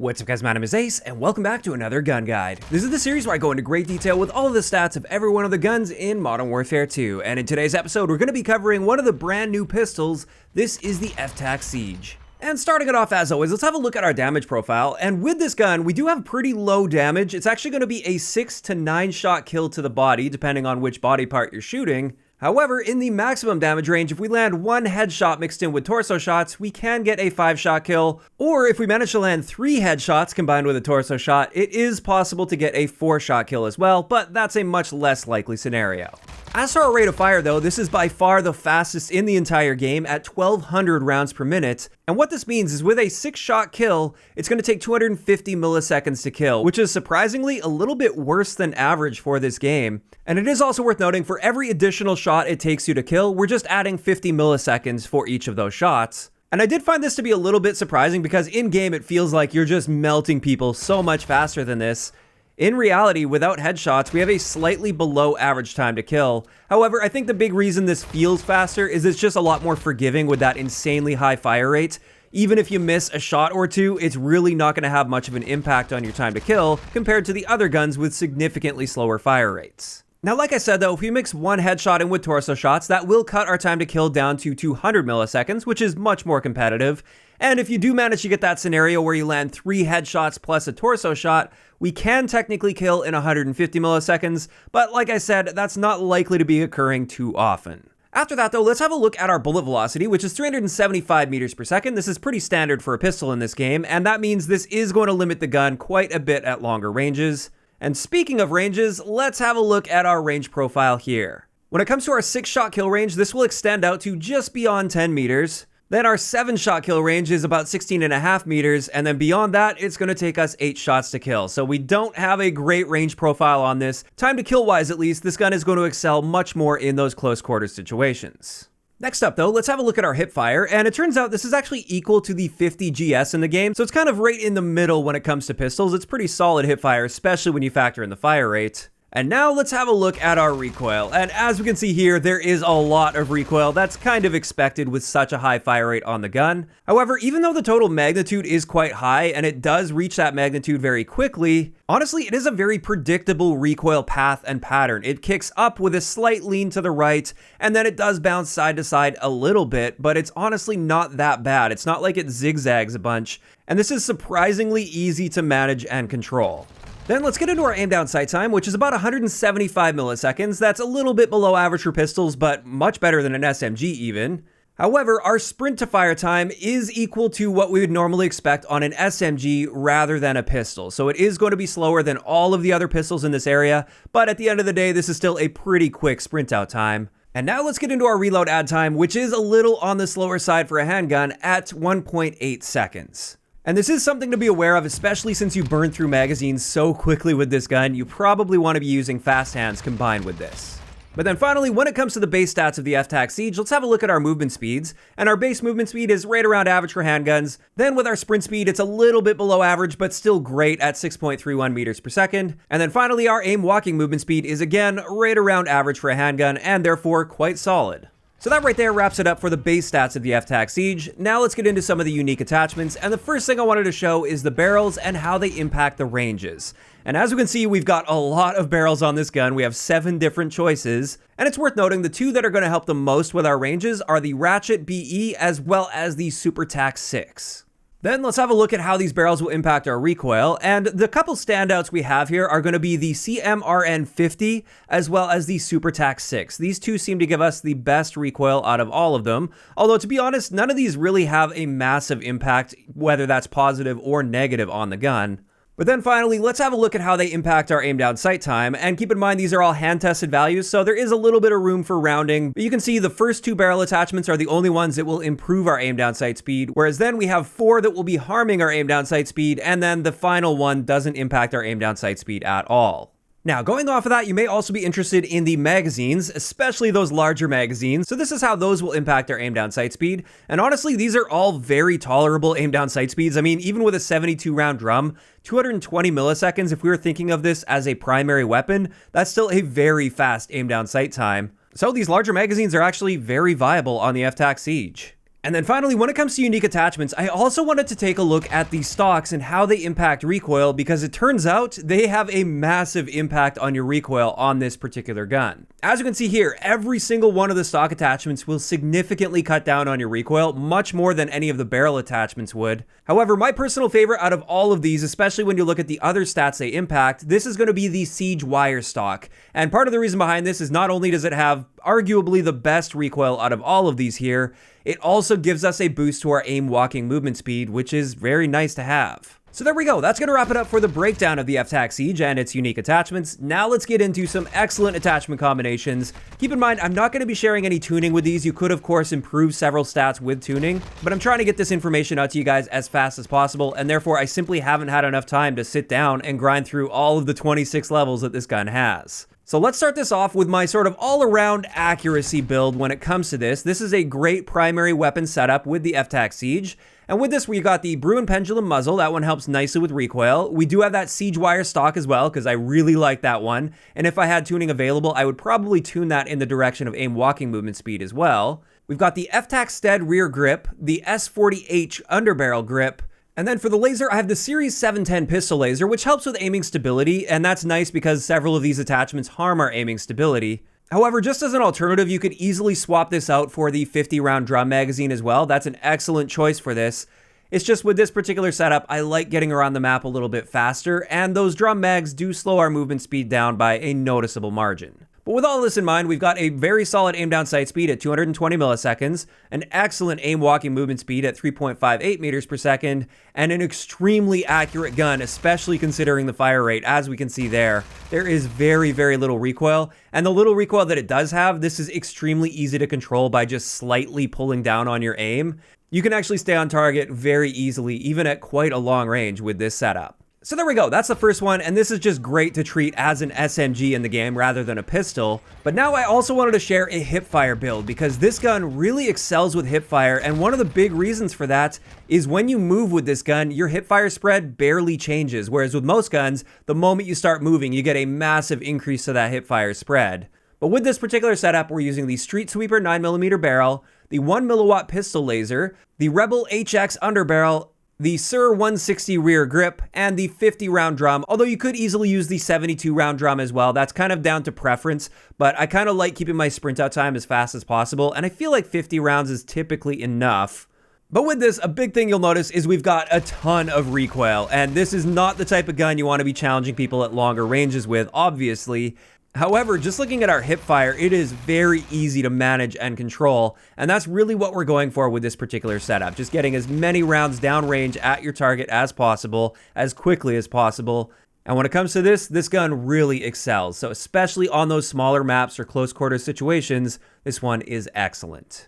What's up guys, my name is Ace, and welcome back to another gun guide. This is the series where I go into great detail with all of the stats of every one of the guns in Modern Warfare 2, and in today's episode we're going to be covering one of the brand new pistols. This is the FTAC Siege. And starting it off as always, let's have a look at our damage profile, and with this gun we do have pretty low damage. It's actually going to be a 6 to 9 shot kill to the body, depending on which body part you're shooting. However, in the maximum damage range, if we land one headshot mixed in with torso shots, we can get a 5-shot kill, or if we manage to land 3 headshots combined with a torso shot, it is possible to get a 4-shot kill as well, but that's a much less likely scenario. As for our rate of fire though, this is by far the fastest in the entire game at 1200 rounds per minute, and what this means is with a 6-shot kill, it's going to take 250 milliseconds to kill, which is surprisingly a little bit worse than average for this game. And it is also worth noting, for every additional shot it takes you to kill, we're just adding 50 milliseconds for each of those shots. And I did find this to be a little bit surprising because in-game it feels like you're just melting people so much faster than this. In reality, without headshots, we have a slightly below average time to kill. However, I think the big reason this feels faster is it's just a lot more forgiving with that insanely high fire rate. Even if you miss a shot or two, it's really not going to have much of an impact on your time to kill compared to the other guns with significantly slower fire rates. Now, like I said though, if we mix one headshot in with torso shots, that will cut our time to kill down to 200 milliseconds, which is much more competitive. And if you do manage to get that scenario where you land 3 headshots plus a torso shot, we can technically kill in 150 milliseconds, but like I said, that's not likely to be occurring too often. After that though, let's have a look at our bullet velocity, which is 375 meters per second. This is pretty standard for a pistol in this game, and that means this is going to limit the gun quite a bit at longer ranges. And speaking of ranges, let's have a look at our range profile here. When it comes to our 6-shot kill range, this will extend out to just beyond 10 meters. Then our 7-shot kill range is about 16.5 meters, and then beyond that, it's going to take us 8 shots to kill. So we don't have a great range profile on this. Time to kill wise at least, this gun is going to excel much more in those close quarters situations. Next up though, let's have a look at our Hipfire, and it turns out this is actually equal to the 50 GS in the game, so it's kind of right in the middle when it comes to pistols. It's pretty solid Hipfire, especially when you factor in the fire rate. And now let's have a look at our recoil, and as we can see here, there is a lot of recoil. That's kind of expected with such a high fire rate on the gun. However, even though the total magnitude is quite high, and it does reach that magnitude very quickly, honestly, it is a very predictable recoil path and pattern. It kicks up with a slight lean to the right, and then it does bounce side to side a little bit, but it's honestly not that bad. It's not like it zigzags a bunch, and this is surprisingly easy to manage and control. Then let's get into our aim down sight time, which is about 175 milliseconds. That's a little bit below average for pistols, but much better than an SMG even. However, our sprint to fire time is equal to what we would normally expect on an SMG rather than a pistol. So it is going to be slower than all of the other pistols in this area, but at the end of the day, this is still a pretty quick sprint out time. And now let's get into our reload add time, which is a little on the slower side for a handgun at 1.8 seconds. And this is something to be aware of, especially since you burn through magazines so quickly with this gun. You probably want to be using fast hands combined with this. But then finally, when it comes to the base stats of the FTAC Siege, let's have a look at our movement speeds. And our base movement speed is right around average for handguns. Then with our sprint speed, it's a little bit below average, but still great at 6.31 meters per second. And then finally, our aim walking movement speed is again right around average for a handgun, and therefore quite solid. So that right there wraps it up for the base stats of the FTAC Siege. Now let's get into some of the unique attachments, and the first thing I wanted to show is the barrels and how they impact the ranges. And as we can see, we've got a lot of barrels on this gun. We have 7 different choices, and it's worth noting the 2 that are going to help the most with our ranges are the Ratchet BE as well as the FTAC 6. Then let's have a look at how these barrels will impact our recoil, and the couple standouts we have here are going to be the CMRN 50 as well as the FTAC 6. These 2 seem to give us the best recoil out of all of them, although to be honest, none of these really have a massive impact, whether that's positive or negative on the gun. But then finally, let's have a look at how they impact our aim down sight time, and keep in mind these are all hand tested values, so there is a little bit of room for rounding, but you can see the first 2 barrel attachments are the only ones that will improve our aim down sight speed, whereas then we have 4 that will be harming our aim down sight speed, and then the final one doesn't impact our aim down sight speed at all. Now, going off of that, you may also be interested in the magazines, especially those larger magazines. So this is how those will impact our aim down sight speed. And honestly, these are all very tolerable aim down sight speeds. I mean, even with a 72 round drum, 220 milliseconds, if we were thinking of this as a primary weapon, that's still a very fast aim down sight time. So these larger magazines are actually very viable on the FTAC Siege. And then finally, when it comes to unique attachments, I also wanted to take a look at the stocks and how they impact recoil, because it turns out they have a massive impact on your recoil on this particular gun. As you can see here, every single one of the stock attachments will significantly cut down on your recoil, much more than any of the barrel attachments would. However, my personal favorite out of all of these, especially when you look at the other stats they impact, this is going to be the Siege wire stock. And part of the reason behind this is not only does it have arguably the best recoil out of all of these here, it also gives us a boost to our aim walking movement speed, which is very nice to have. So there we go, that's going to wrap it up for the breakdown of the FTAC Siege and its unique attachments. Now let's get into some excellent attachment combinations. Keep in mind, I'm not going to be sharing any tuning with these. You could of course improve several stats with tuning, but I'm trying to get this information out to you guys as fast as possible, and therefore I simply haven't had enough time to sit down and grind through all of the 26 levels that this gun has. So let's start this off with my sort of all-around accuracy build when it comes to this. This is a great primary weapon setup with the FTAC Siege. And with this, we got the Bruin Pendulum muzzle. That one helps nicely with recoil. We do have that Siege wire stock as well, because I really like that one. And if I had tuning available, I would probably tune that in the direction of aim walking movement speed as well. We've got the FTAC Stead rear grip, the S40H underbarrel grip, and then for the laser, I have the Series 710 pistol laser, which helps with aiming stability, and that's nice because several of these attachments harm our aiming stability. However, just as an alternative, you could easily swap this out for the 50-round drum magazine as well. That's an excellent choice for this. It's just with this particular setup, I like getting around the map a little bit faster, and those drum mags do slow our movement speed down by a noticeable margin. But with all this in mind, we've got a very solid aim down sight speed at 220 milliseconds, an excellent aim walking movement speed at 3.58 meters per second, and an extremely accurate gun, especially considering the fire rate. As we can see there, there is very, very little recoil, and the little recoil that it does have, this is extremely easy to control by just slightly pulling down on your aim. You can actually stay on target very easily, even at quite a long range with this setup. So there we go, that's the first one, and this is just great to treat as an SMG in the game rather than a pistol. But now I also wanted to share a Hipfire build, because this gun really excels with Hipfire, and one of the big reasons for that is when you move with this gun, your Hipfire spread barely changes, whereas with most guns, the moment you start moving, you get a massive increase to that Hipfire spread. But with this particular setup, we're using the Street Sweeper 9mm barrel, the 1mW pistol laser, the Rebel HX underbarrel, the SIR 160 rear grip, and the 50-round drum, although you could easily use the 72-round drum as well. That's kind of down to preference, but I kind of like keeping my sprint out time as fast as possible, and I feel like 50 rounds is typically enough. But with this, a big thing you'll notice is we've got a ton of recoil, and this is not the type of gun you want to be challenging people at longer ranges with, obviously. However, just looking at our Hipfire, it is very easy to manage and control, and that's really what we're going for with this particular setup. Just getting as many rounds downrange at your target as possible, as quickly as possible. And when it comes to this gun really excels. So especially on those smaller maps or close quarters situations, this one is excellent.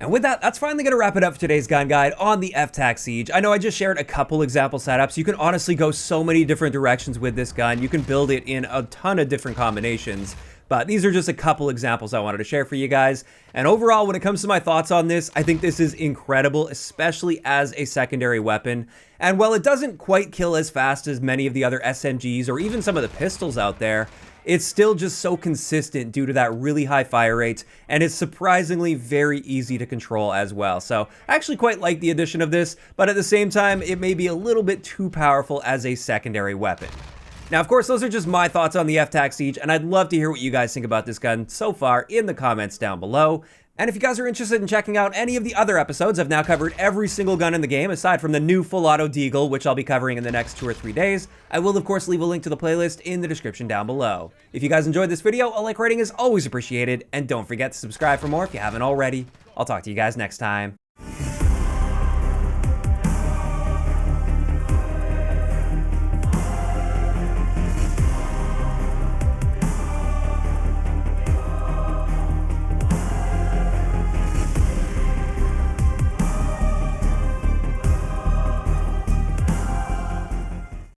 And with that, that's finally going to wrap it up for today's gun guide on the FTAC Siege. I know I just shared a couple example setups. You can honestly go so many different directions with this gun. You can build it in a ton of different combinations. But these are just a couple examples I wanted to share for you guys. And overall, when it comes to my thoughts on this, I think this is incredible, especially as a secondary weapon. And while it doesn't quite kill as fast as many of the other SMGs or even some of the pistols out there, it's still just so consistent due to that really high fire rate, and it's surprisingly very easy to control as well. So I actually quite like the addition of this, but at the same time, it may be a little bit too powerful as a secondary weapon. Now, of course, those are just my thoughts on the FTAC Siege, and I'd love to hear what you guys think about this gun so far in the comments down below. And if you guys are interested in checking out any of the other episodes, I've now covered every single gun in the game, aside from the new full auto deagle, which I'll be covering in the next 2 or 3 days. I will, of course, leave a link to the playlist in the description down below. If you guys enjoyed this video, a like rating is always appreciated, and don't forget to subscribe for more if you haven't already. I'll talk to you guys next time.